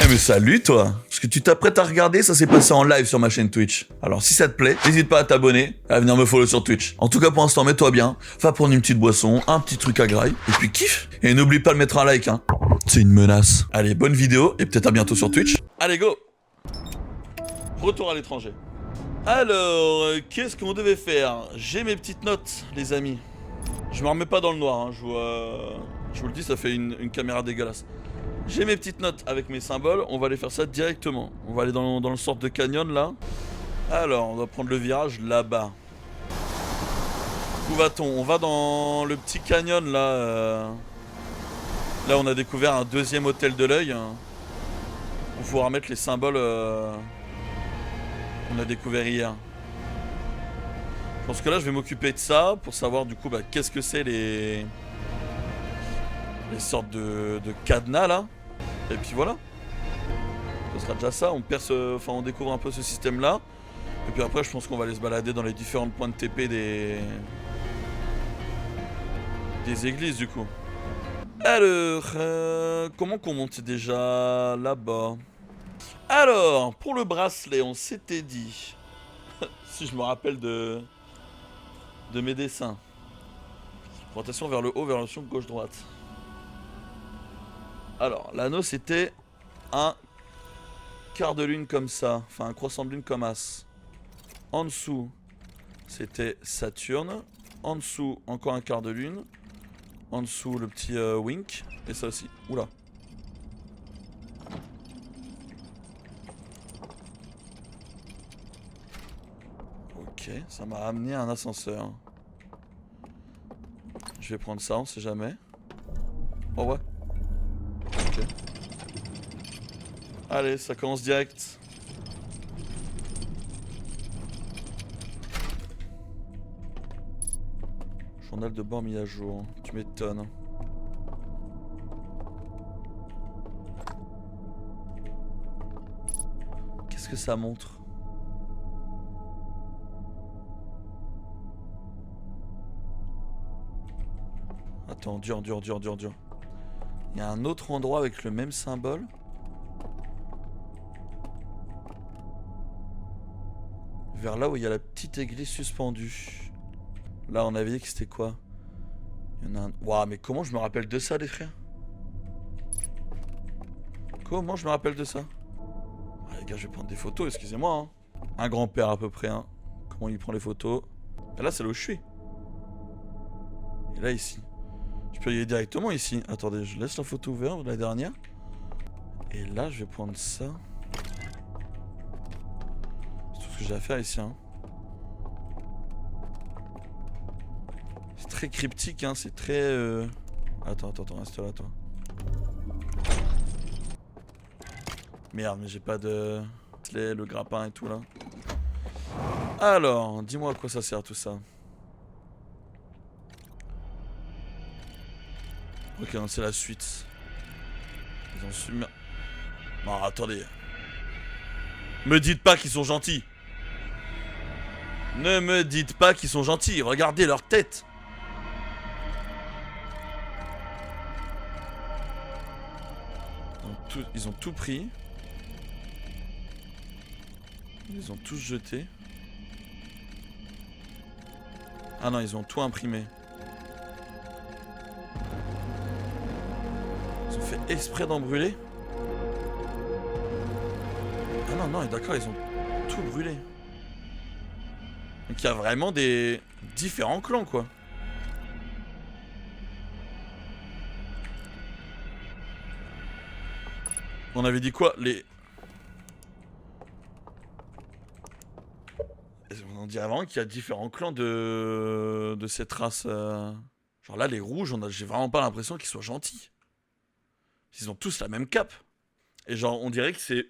Eh mais salut toi. Parce que tu t'apprêtes à regarder, ça s'est passé en live sur ma chaîne Twitch. Alors si ça te plaît, n'hésite pas à t'abonner, à venir me follow sur Twitch. En tout cas pour l'instant, mets-toi bien, va prendre une petite boisson, un petit truc à graille, et puis kiffe. Et n'oublie pas de mettre un like, hein. C'est une menace. Allez, bonne vidéo, et peut-être à bientôt sur Twitch. Allez, go. Retour à l'étranger. Alors, qu'est-ce qu'on devait faire? J'ai mes petites notes, les amis. Je me remets pas dans le noir, hein. Je vous le dis, ça fait une caméra dégueulasse. J'ai mes petites notes avec mes symboles, on va aller faire ça directement. On va aller dans le sorte de canyon là. Alors, on va prendre le virage là-bas. Où va-t-on? On va dans le petit canyon là. Là, on a découvert un deuxième hôtel de l'œil. On pourra mettre les symboles qu'on a découvert hier. Je pense que là, je vais m'occuper de ça pour savoir du coup qu'est-ce que c'est les sortes de cadenas là. Et puis voilà. Ce sera déjà ça. On perce, on découvre un peu ce système là. Et puis après, je pense qu'on va aller se balader dans les différents points de TP des églises du coup. Alors, comment qu'on monte déjà là-bas? Alors, pour le bracelet, on s'était dit, si je me rappelle de mes dessins. Rotation vers le haut, vers l'option gauche-droite. Alors, l'anneau c'était un quart de lune comme ça, enfin un croissant de lune comme as. En dessous, c'était Saturne. En dessous, encore un quart de lune. En dessous, le petit wink. Et ça aussi. Oula. Ok, ça m'a amené à un ascenseur. Je vais prendre ça, on sait jamais. Oh ouais. Ok. Allez, ça commence direct. Journal de bord mis à jour. Tu m'étonnes. Qu'est-ce que ça montre? Attends, dur. Il y a un autre endroit avec le même symbole. Vers là où il y a la petite église suspendue. Là, on avait dit que c'était quoi? Il y en a un... Waouh, mais comment je me rappelle de ça, les frères? Comment je me rappelle de ça? Ah, les gars, je vais prendre des photos, excusez-moi. Hein. Un grand-père à peu près, hein. Comment il prend les photos? Et là, c'est là où je suis. Et là, ici. Je peux y aller directement ici. Attendez, je laisse la photo ouverte de la dernière. Et là, je vais prendre ça. C'est tout ce que j'ai à faire ici, hein. C'est très cryptique, hein. C'est très... Attends, reste là, toi. Merde, mais j'ai pas de... Le grappin et tout, là. Alors, dis-moi à quoi ça sert tout ça. Ok, non, c'est la suite. Ils ont submergé... Non, attendez. Me dites pas qu'ils sont gentils. Ne me dites pas qu'ils sont gentils. Regardez leur tête. Ils ont tout pris. Ils ont tous jeté. Ah non, ils ont tout imprimé. Ils ont fait exprès d'en brûler. Ah non, d'accord, ils ont tout brûlé. Donc il y a vraiment des différents clans, quoi. On avait dit quoi? On dirait vraiment qu'il y a différents clans de cette race. Genre là, les rouges, j'ai vraiment pas l'impression qu'ils soient gentils. Ils ont tous la même cape. Et genre, on dirait que c'est...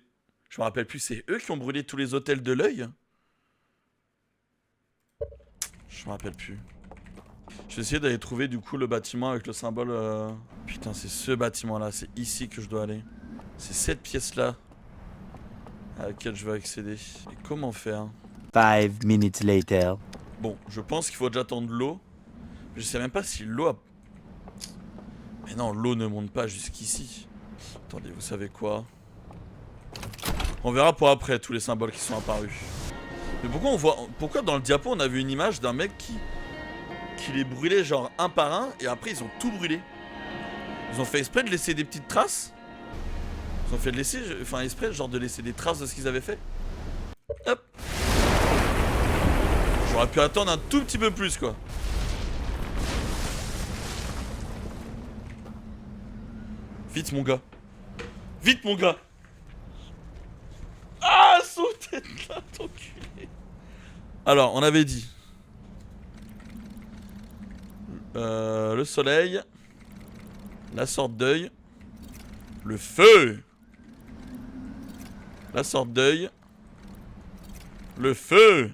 Je me rappelle plus, c'est eux qui ont brûlé tous les hôtels de l'œil? Je me rappelle plus. Je vais essayer d'aller trouver du coup le bâtiment avec le symbole... Putain, c'est ce bâtiment-là, c'est ici que je dois aller. C'est cette pièce-là à laquelle je veux accéder. Et comment faire? 5 minutes later. Bon, je pense qu'il faut déjà attendre l'eau. Je sais même pas si l'eau a... Mais non, l'eau ne monte pas jusqu'ici. Attendez, vous savez quoi? On verra pour après tous les symboles qui sont apparus. Mais pourquoi dans le diapo on a vu une image d'un mec qui les brûlait genre un par un et après ils ont tout brûlé. Ils ont fait exprès de laisser des petites traces. Ils ont fait exprès genre de laisser des traces de ce qu'ils avaient fait. Hop. J'aurais pu attendre un tout petit peu plus quoi. Vite mon gars. Vite mon gars. Ah, sautez de là, t'enculé. Alors, on avait dit le soleil, la sorte d'œil, le feu, la sorte d'œil, le feu.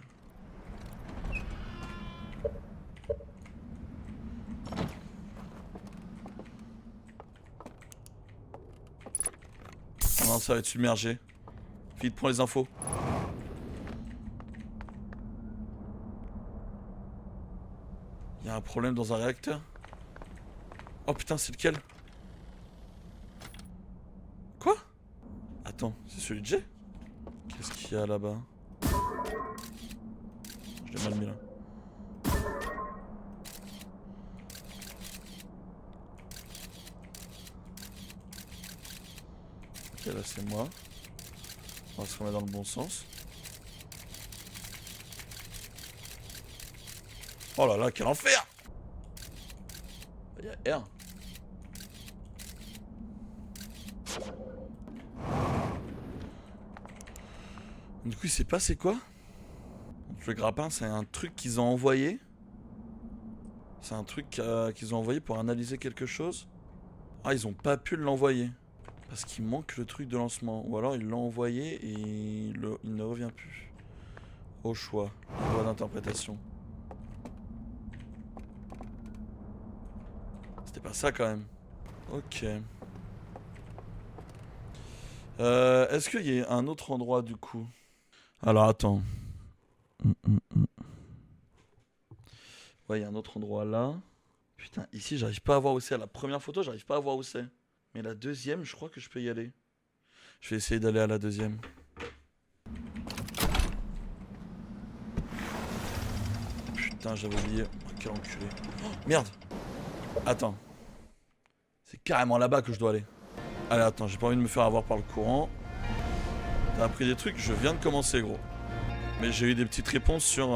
Non, ça va être submergé. Vite, prends les infos. Il y a un problème dans un réacteur. Oh putain, c'est lequel? Quoi? Attends, c'est celui de Jay? Qu'est-ce qu'il y a là-bas? Je l'ai mal mis là. Ok, là c'est moi. On va se remettre dans le bon sens. Oh là là, quel enfer! Il y a R. Du coup, il s'est passé quoi? Donc, le grappin, c'est un truc qu'ils ont envoyé. C'est un truc qu'ils ont envoyé pour analyser quelque chose. Ah, ils ont pas pu l'envoyer. Parce qu'il manque le truc de lancement. Ou alors, ils l'ont envoyé et il ne revient plus. Au choix. Loi d'interprétation. C'était pas ça quand même. Ok. Est-ce qu'il y a un autre endroit du coup? Alors attends. Ouais, il y a un autre endroit là. Putain, ici j'arrive pas à voir où c'est. À la première photo, j'arrive pas à voir où c'est. Mais la deuxième, je crois que je peux y aller. Je vais essayer d'aller à la deuxième. Putain, j'avais oublié. Oh, quel enculé. Oh, merde. Attends. C'est carrément là-bas que je dois aller. Allez, attends, j'ai pas envie de me faire avoir par le courant. T'as appris des trucs, je viens de commencer, gros. Mais j'ai eu des petites réponses sur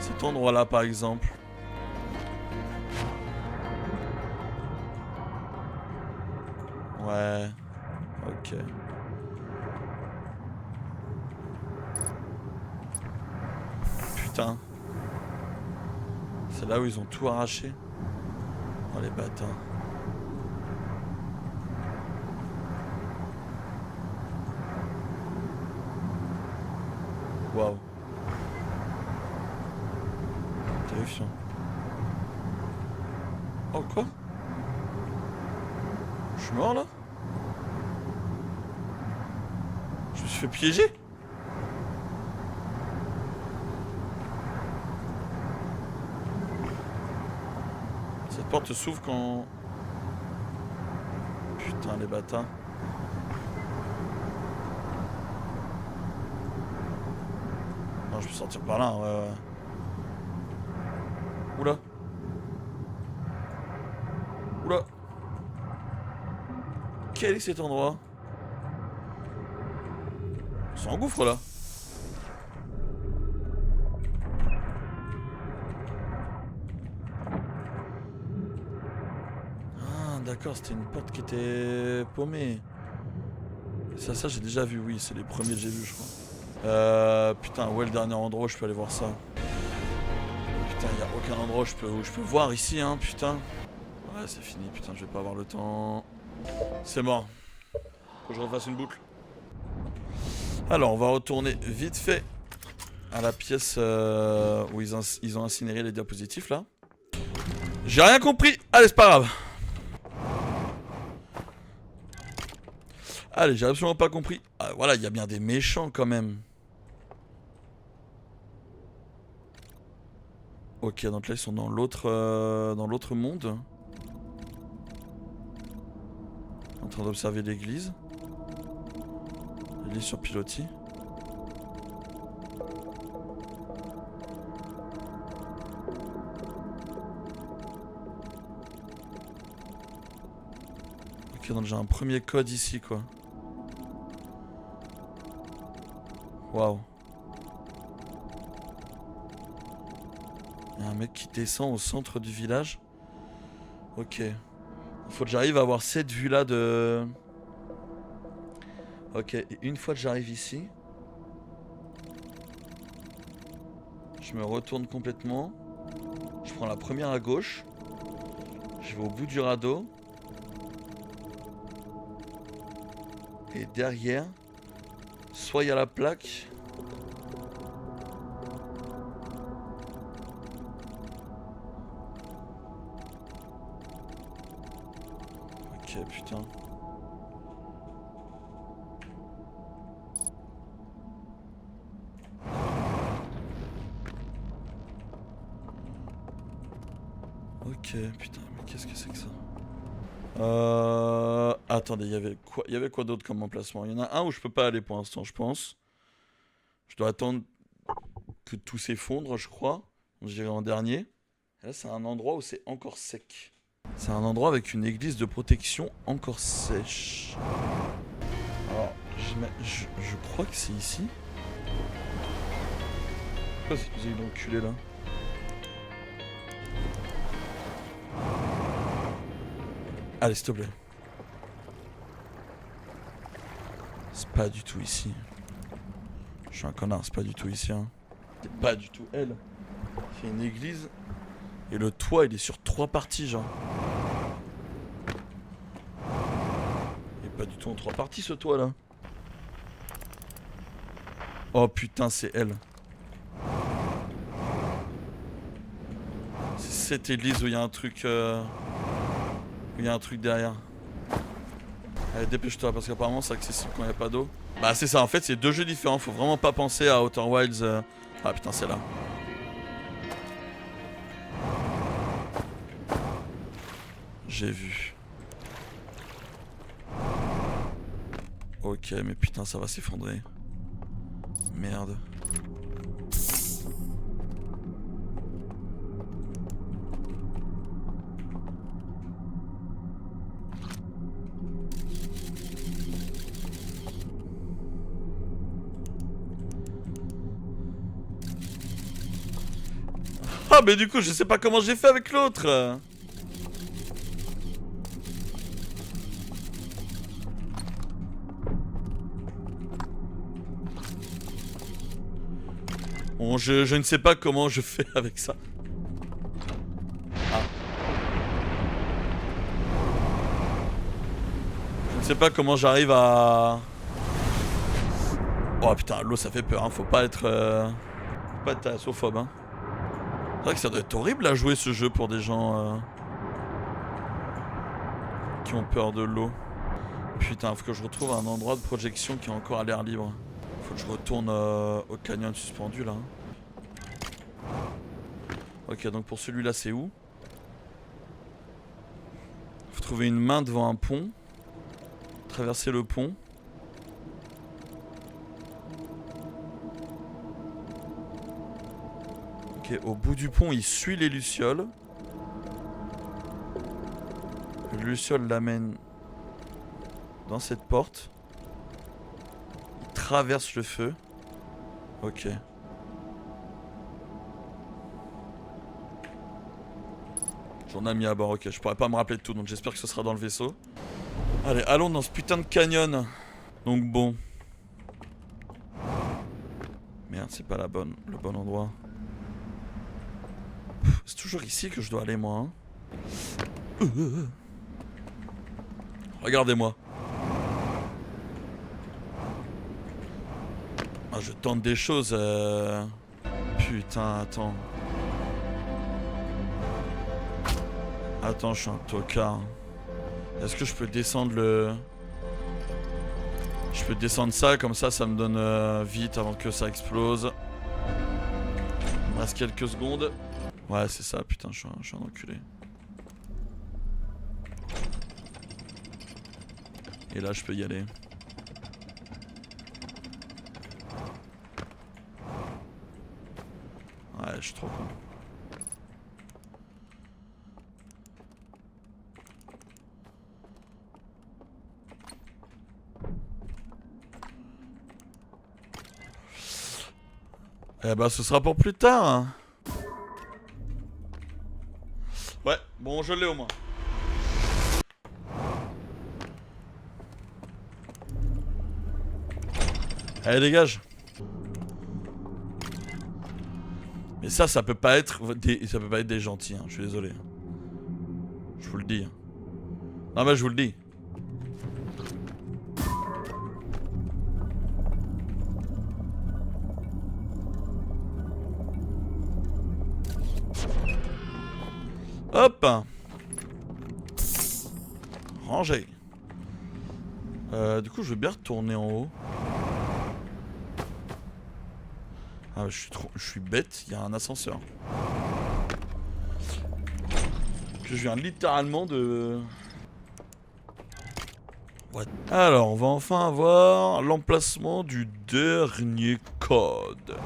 cet endroit-là, par exemple. Ouais. Ok. Putain. C'est là où ils ont tout arraché. Oh les bâtards. Waouh. Terrifiant. Oh quoi? Je suis mort là? Je me suis fait piéger? Cette porte s'ouvre quand... Putain les bâtards. Non, je peux sortir par là, ouais. Oula. Oula. Quel est cet endroit? On s'engouffre là. Ah d'accord, c'était une porte qui était paumée. Ça j'ai déjà vu, oui, c'est les premiers que j'ai vus je crois. Putain, où est le dernier endroit où je peux aller voir ça? Putain, y a aucun endroit où je peux voir ici, hein, putain. Ouais, c'est fini, putain, je vais pas avoir le temps. C'est mort. Faut que je refasse une boucle. Alors, on va retourner vite fait à la pièce où ils ont incinéré les diapositifs, là. J'ai rien compris. Allez, c'est pas grave. Allez, j'ai absolument pas compris. Ah, voilà, il y a bien des méchants, quand même. Ok, donc là, ils sont dans l'autre monde. En train d'observer l'église. église sur pilotis. Ok, donc j'ai un premier code ici, quoi. Waouh. Il y a un mec qui descend au centre du village. Ok. Il faut que j'arrive à avoir cette vue-là de... Ok, et une fois que j'arrive ici... Je me retourne complètement. Je prends la première à gauche. Je vais au bout du radeau. Et derrière, soit il y a la plaque. Ok, putain. Ok, putain, mais qu'est-ce que c'est que ça? Attendez, il y avait quoi d'autre comme emplacement? Il y en a un où je peux pas aller pour l'instant, je pense. Je dois attendre que tout s'effondre, je crois. J'irai en dernier. Et là, c'est un endroit où c'est encore sec. C'est un endroit avec une église de protection encore sèche. Alors, je crois que c'est ici. Pourquoi c'est une enculé là? Allez, s'il te plaît. C'est pas du tout ici. Je suis un connard, c'est pas du tout ici. Hein. C'est pas du tout elle. C'est une église. Et le toit, il est sur 3 parties, genre. Il est pas du tout en 3 parties, ce toit, là. Oh putain, c'est elle. C'est cette église où il y a un truc... où il y a un truc derrière. Allez, dépêche-toi, parce qu'apparemment, c'est accessible quand il n'y a pas d'eau. Bah, c'est ça, en fait, c'est 2 jeux différents. Faut vraiment pas penser à Outer Wilds. Ah putain, c'est là. J'ai vu. Ok, mais putain, ça va s'effondrer. Merde. Ah, mais du coup, je sais pas comment j'ai fait avec l'autre. Bon, je ne sais pas comment je fais avec ça. Ah. Je ne sais pas comment j'arrive à... Oh putain, l'eau ça fait peur, hein. Faut pas être thalassophobie, hein. C'est vrai que ça doit être horrible à jouer ce jeu pour des gens qui ont peur de l'eau. Putain, faut que je retrouve un endroit de projection qui est encore à l'air libre. Faut que je retourne au canyon suspendu là. Ok, donc pour celui-là, c'est où? Faut trouver une main devant un pont. Traverser le pont. Ok, au bout du pont, il suit les lucioles. Le luciole l'amène dans cette porte. Il traverse le feu. Ok. Journal mis à bord, ok. Je pourrais pas me rappeler de tout, donc j'espère que ce sera dans le vaisseau. Allez, allons dans ce putain de canyon. Donc bon. Merde, c'est pas le bon endroit. C'est toujours ici que je dois aller, moi. Hein. Regardez-moi. Ah, je tente des choses. Putain, attends. Attends, je suis un tocard. Est-ce que je peux descendre le... Je peux descendre ça, comme ça, ça me donne vite avant que ça explose. Il me reste quelques secondes. Ouais, c'est ça, putain, je suis un enculé. Et là, je peux y aller. je suis trop con. Eh bah ce sera pour plus tard hein. Ouais, bon je l'ai au moins. Allez dégage. Mais ça peut pas être des gentils hein, je suis désolé. Je vous le dis. Non mais je vous le dis. Hop. Rangé. Du coup je veux bien retourner en haut. Ah je suis bête, il y a un ascenseur. Que je viens littéralement de... What? Alors on va enfin avoir l'emplacement du dernier code.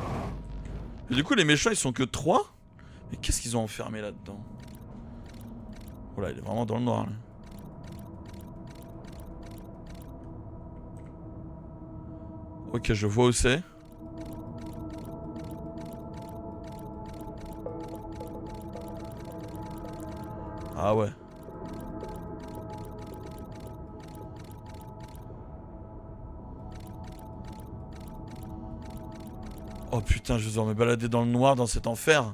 Et du coup les méchants ils sont que 3. Mais qu'est-ce qu'ils ont enfermé là-dedans? Oh là il est vraiment dans le noir là. Ok je vois où c'est. Ah ouais. Oh putain, je vais devoir me balader dans le noir dans cet enfer.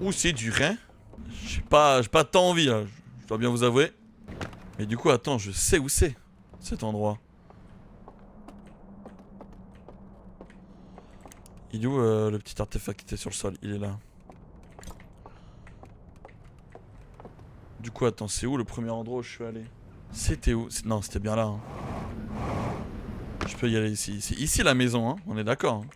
Ouh, c'est dur, hein. J'ai pas tant envie, là. Je dois bien vous avouer. Mais du coup, attends, je sais où c'est, cet endroit. Il est où le petit artefact qui était sur le sol? Il est là. Du coup, attends, c'est où le premier endroit où je suis allé? C'était où? Non, c'était bien là. Hein. Je peux y aller ici. C'est ici la maison, hein. On est d'accord. Hein.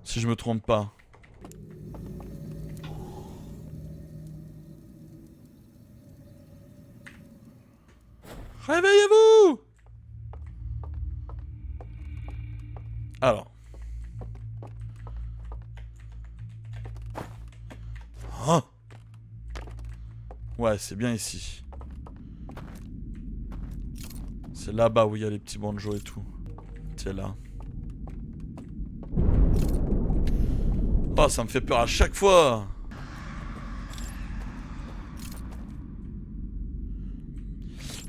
Si je me trompe pas. Réveillez-vous! Alors. Hein? Ouais, c'est bien ici. C'est là-bas où il y a les petits banjos et tout. C'est là. Oh, ça me fait peur à chaque fois.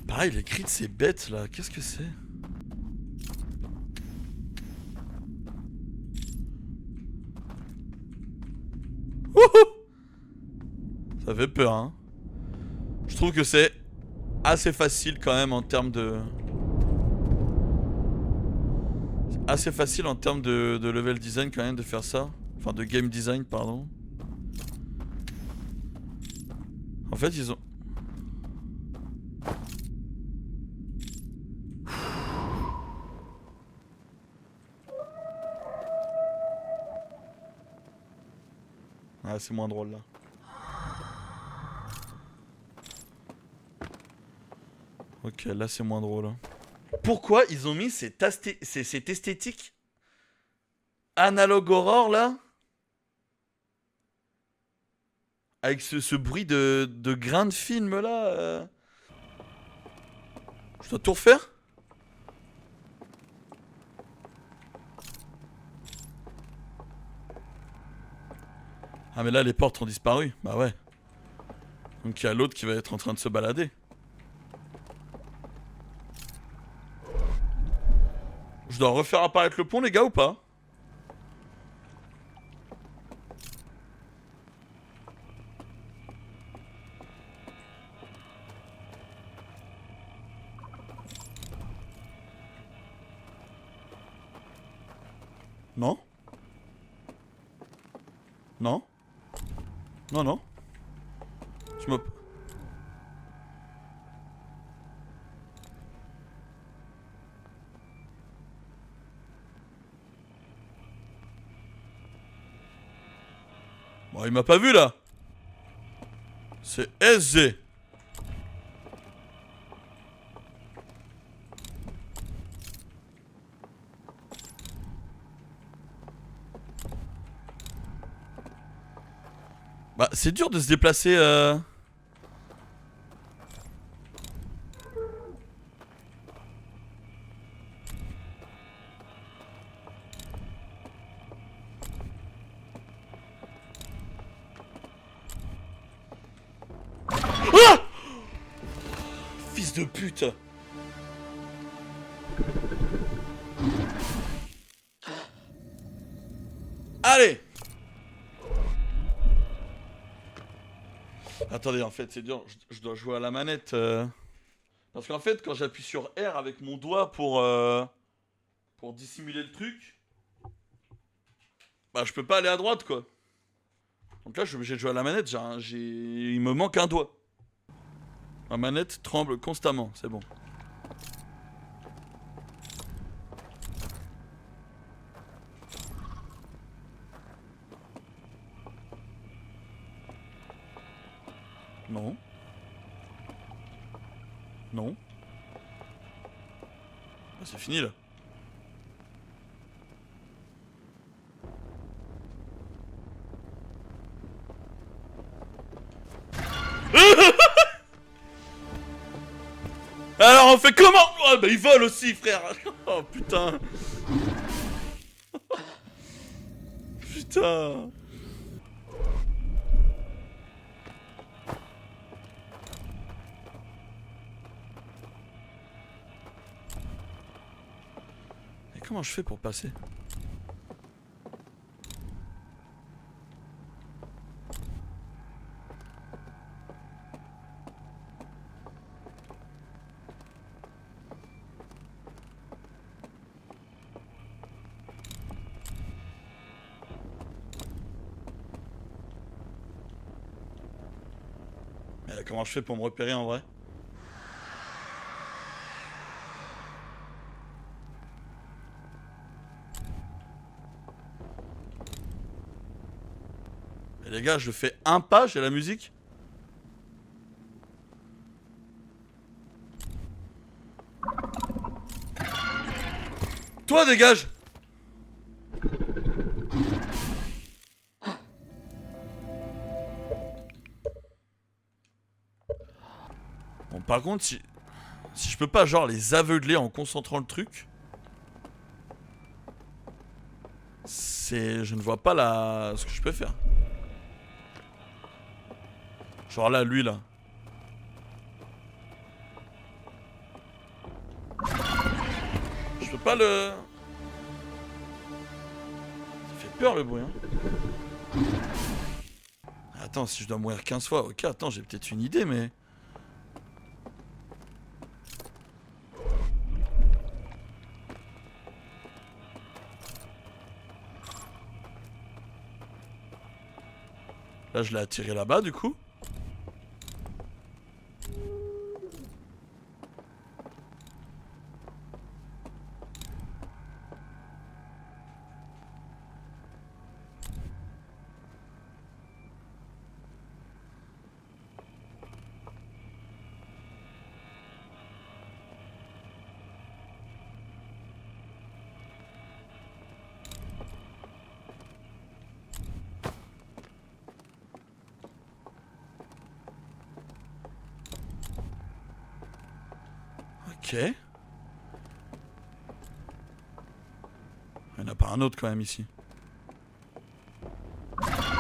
Pareil, les cris de ces bêtes là, qu'est-ce que c'est? Wouhou! Ça fait peur, hein. Je trouve que c'est assez facile quand même en termes de... C'est assez facile en termes de level design quand même de faire ça. Enfin de game design, pardon. En fait, ils ont... Ah, c'est moins drôle là. Ok, là c'est moins drôle. Hein. Pourquoi ils ont mis cette esthétique analogue horror là? Avec ce bruit de grains de film là Je dois tout refaire? Ah mais là les portes ont disparu. Bah ouais. Donc il y a l'autre qui va être en train de se balader. Je dois refaire apparaître le pont les gars ou pas? Non? Non? Non, non. Je me... Bon, il m'a pas vu là. C'est SG. Bah, c'est dur de se déplacer. Ah! Fils de pute. Allez. Attendez, en fait, c'est dur. Je dois jouer à la manette. Parce qu'en fait, quand j'appuie sur R avec mon doigt pour dissimuler le truc, bah, je peux pas aller à droite, quoi. Donc là, je suis obligé de jouer à la manette. Il me manque un doigt. Ma manette tremble constamment, c'est bon. Non. Non. Ah, c'est fini là. Alors on fait comment? Oh, bah il vole aussi, frère. Oh putain. Putain. Et comment je fais pour passer? Comment je fais pour me repérer en vrai? Et les gars, je fais un pas, j'ai la musique. Toi, dégage! Bon, par contre, si je peux pas, genre, les aveugler en concentrant le truc, je ne vois pas ce que je peux faire. Genre là, lui, là. Je peux pas le... Ça fait peur, le bruit, hein. Attends, si je dois mourir 15 fois, ok, attends, j'ai peut-être une idée, mais... Là, je l'ai attiré là-bas, du coup. Ok. Il n'y en a pas un autre quand même ici.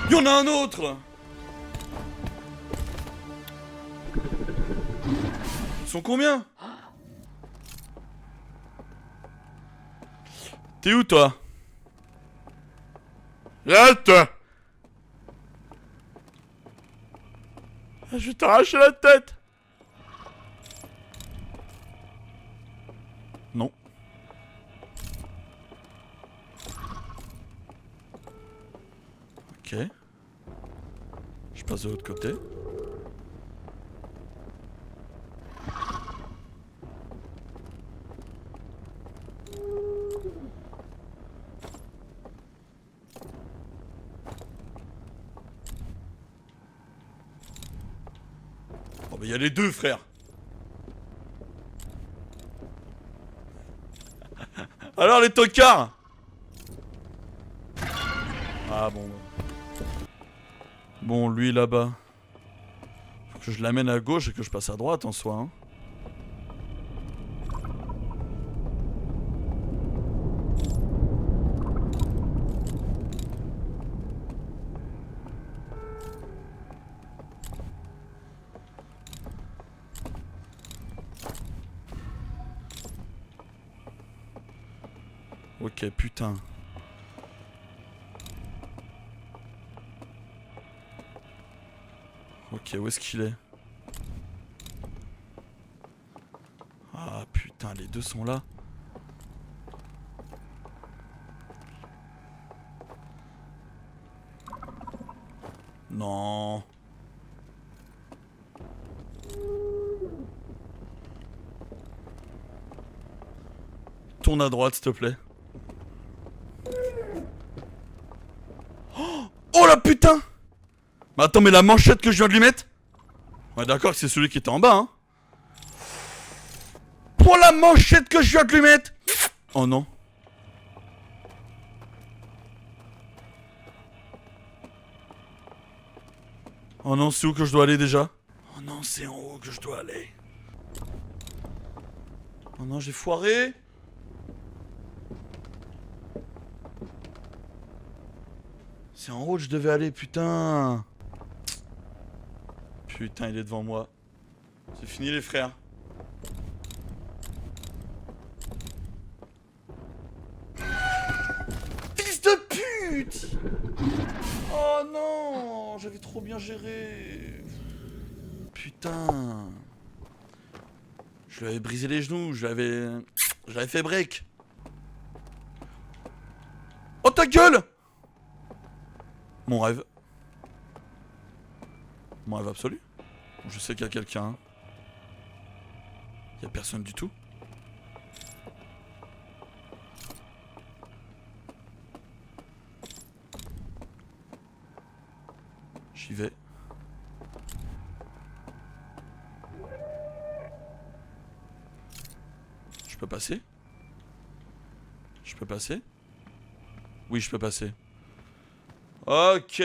Il y en a un autre! Ils sont combien? T'es où toi? Là toi! Je vais t'arracher la tête! Non. Ok. Je passe de l'autre côté. Oh bah y a les deux frères. Alors les tocards. Ah bon. Bon, lui là-bas. Faut que je l'amène à gauche et que je passe à droite en soi. Hein. Ok, putain. Ok, où est-ce qu'il est? Ah putain, les deux sont là. Non. Tourne à droite, s'il te plaît. Oh la putain! Mais attends, mais la manchette que je viens de lui mettre? Ouais, d'accord que c'est celui qui était en bas, hein. Pour la manchette que je viens de lui mettre! Oh non. Oh non, c'est où que je dois aller déjà? Oh non, c'est en haut que je dois aller. Oh non, j'ai foiré. C'est en haut que je devais aller, putain. Putain, il est devant moi. C'est fini les frères. Fils de pute! Oh non! J'avais trop bien géré. Putain. Je lui avais brisé les genoux, j'avais fait break. Oh ta gueule! Mon rêve. Mon rêve absolu. Je sais qu'il y a quelqu'un. Il y a personne du tout. J'y vais. Je peux passer? Je peux passer? Oui, je peux passer. Ok.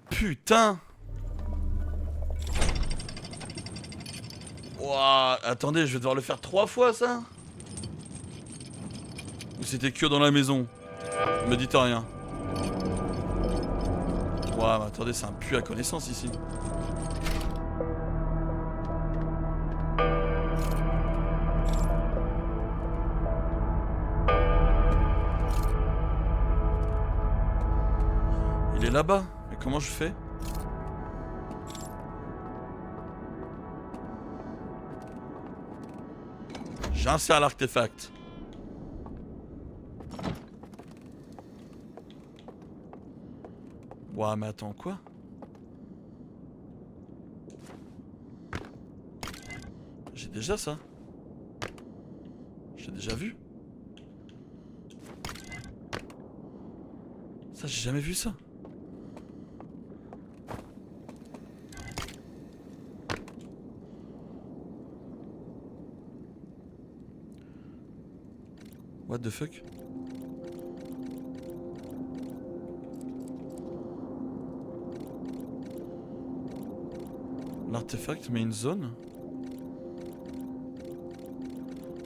Putain. Ouah, attendez, je vais devoir le faire 3 fois ça? Ou c'était que dans la maison? Me dites rien. Ouah, mais attendez, c'est un puits à connaissance ici. Il est là-bas. Mais comment je fais? J'insère l'artefact. Ouah, mais attends, quoi? J'ai déjà ça. J'ai déjà vu. Ça, j'ai jamais vu ça. What the fuck? L'artefact met une zone.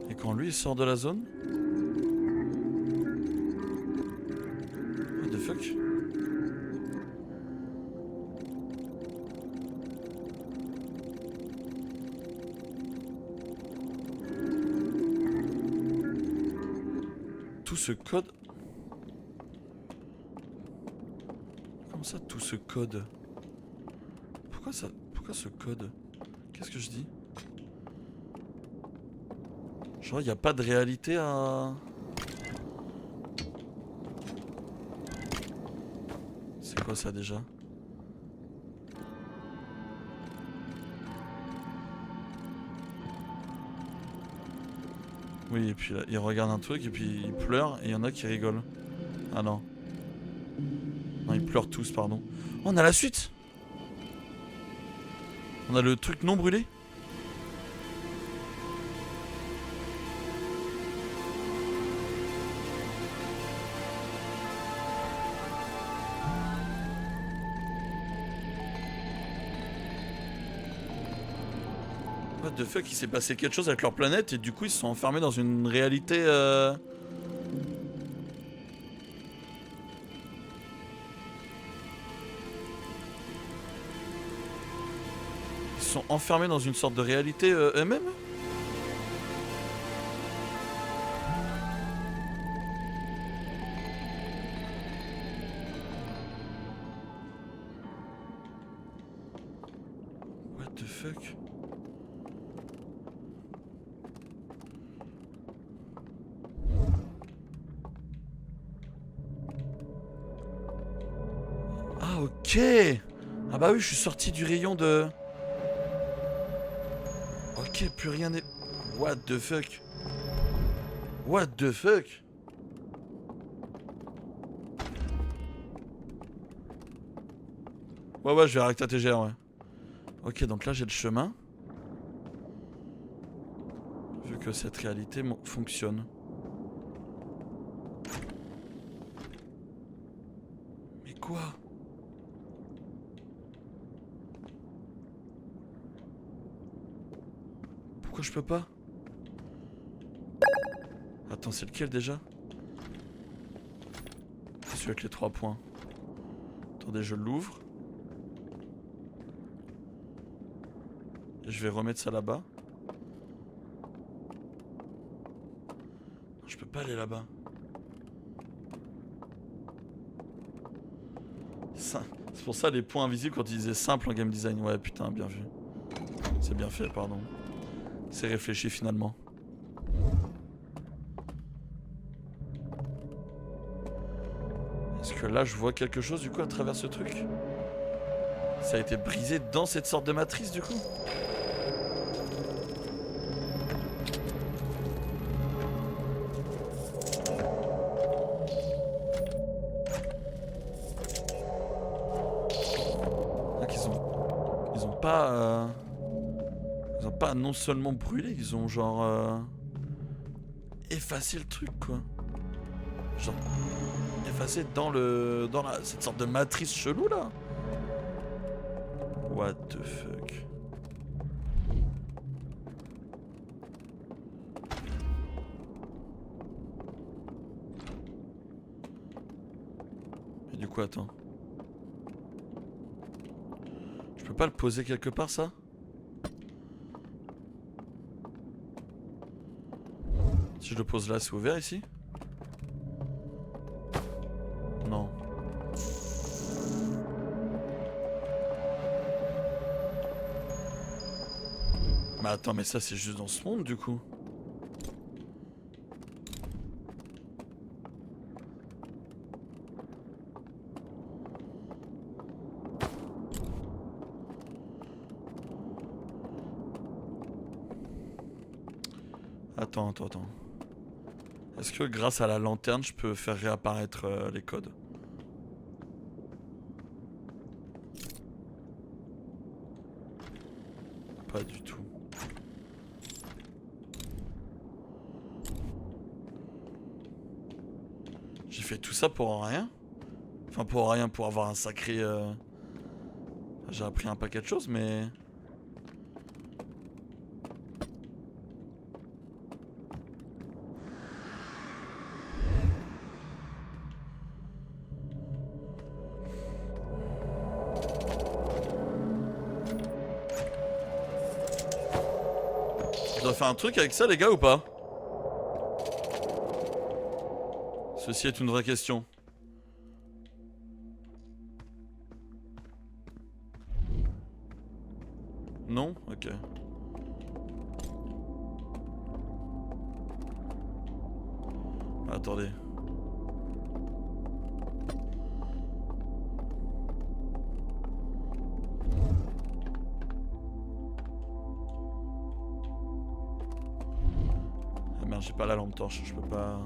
Et quand lui il sort de la zone? What the fuck? Tout ce code... Comment ça, tout ce code? Pourquoi ça... Pourquoi ce code? Qu'est-ce que je dis? Genre, y a pas de réalité à... C'est quoi ça déjà? Oui, et puis là, il regarde un truc et puis il pleure et il y en a qui rigolent. Ah non. Non, ils pleurent tous, pardon. Oh, on a la suite! On a le truc non brûlé? What the fuck, il s'est passé quelque chose avec leur planète et du coup ils se sont enfermés dans une réalité Ils se sont enfermés dans une sorte de réalité eux-mêmes. What the fuck. Ah ok. Ah bah oui, je suis sorti du rayon de... Ok, plus rien n'est... What the fuck. What the fuck. Ouais, je vais arrêter ta TGR, ouais. Ok, donc là j'ai le chemin. Vu que cette réalité fonctionne. Mais quoi? Pourquoi je peux pas? Attends, c'est lequel déjà? C'est celui avec les 3 points. Attendez, je l'ouvre. Je vais remettre ça là-bas. Je peux pas aller là-bas. C'est pour ça les points invisibles quand ils disaient simple en game design. Ouais, putain, bien vu. C'est bien fait, pardon. C'est réfléchi finalement. Est-ce que là je vois quelque chose du coup à travers ce truc? Ça a été brisé dans cette sorte de matrice du coup? Ils ont pas... Ils ont pas non seulement brûlé, ils ont genre... effacé le truc quoi. Genre... effacé dans le... cette sorte de matrice chelou là. What the fuck. Et du coup attends. Je peux pas le poser quelque part ça? Si je le pose là, c'est ouvert ici? Non. Mais attends, mais ça c'est juste dans ce monde du coup. Attends. Est-ce que grâce à la lanterne, je peux faire réapparaître les codes? Pas du tout. J'ai fait tout ça pour rien? Enfin pour rien, pour avoir un sacré... J'ai appris un paquet de choses, mais... Je dois faire un truc avec ça les gars ou pas? Ceci est une vraie question. Non? Ok. Attendez. Ah merde, j'ai pas la lampe torche, je peux pas...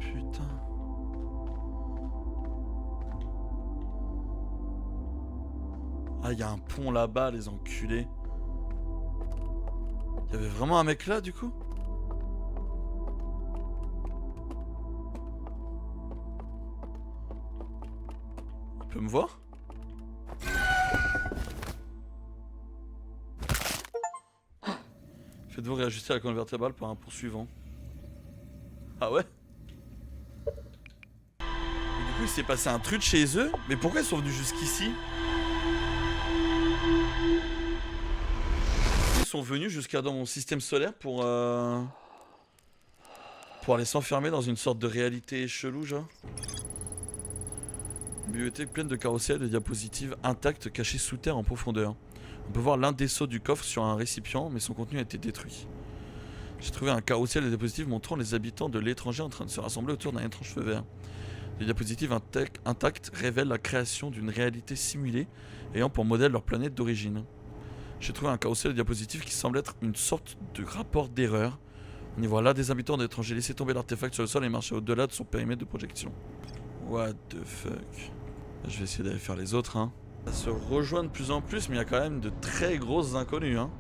Putain. Ah, il y a un pont là-bas, les enculés. Il y avait vraiment un mec là, du coup? Il peut me voir? Faites-vous réajuster la colonne vertébrale par un poursuivant. Ah ouais? Et du coup, il s'est passé un truc chez eux? Mais pourquoi ils sont venus jusqu'ici? Ils sont venus jusqu'à dans mon système solaire pour aller s'enfermer dans une sorte de réalité chelou, genre. Une bibliothèque pleine de carrousels et de diapositives intactes cachées sous terre en profondeur. On peut voir l'un des seaux du coffre sur un récipient, mais son contenu a été détruit. J'ai trouvé un carrousel de diapositives montrant les habitants de l'étranger en train de se rassembler autour d'un étrange feu vert. Les diapositives intactes révèlent la création d'une réalité simulée ayant pour modèle leur planète d'origine. J'ai trouvé un carrousel de diapositives qui semble être une sorte de rapport d'erreur. On y voit là des habitants d'étrangers laisser tomber l'artefact sur le sol et marcher au-delà de son périmètre de projection. What the fuck? Je vais essayer d'aller faire les autres, hein. Ça se rejoint de plus en plus, mais il y a quand même de très grosses inconnues, hein.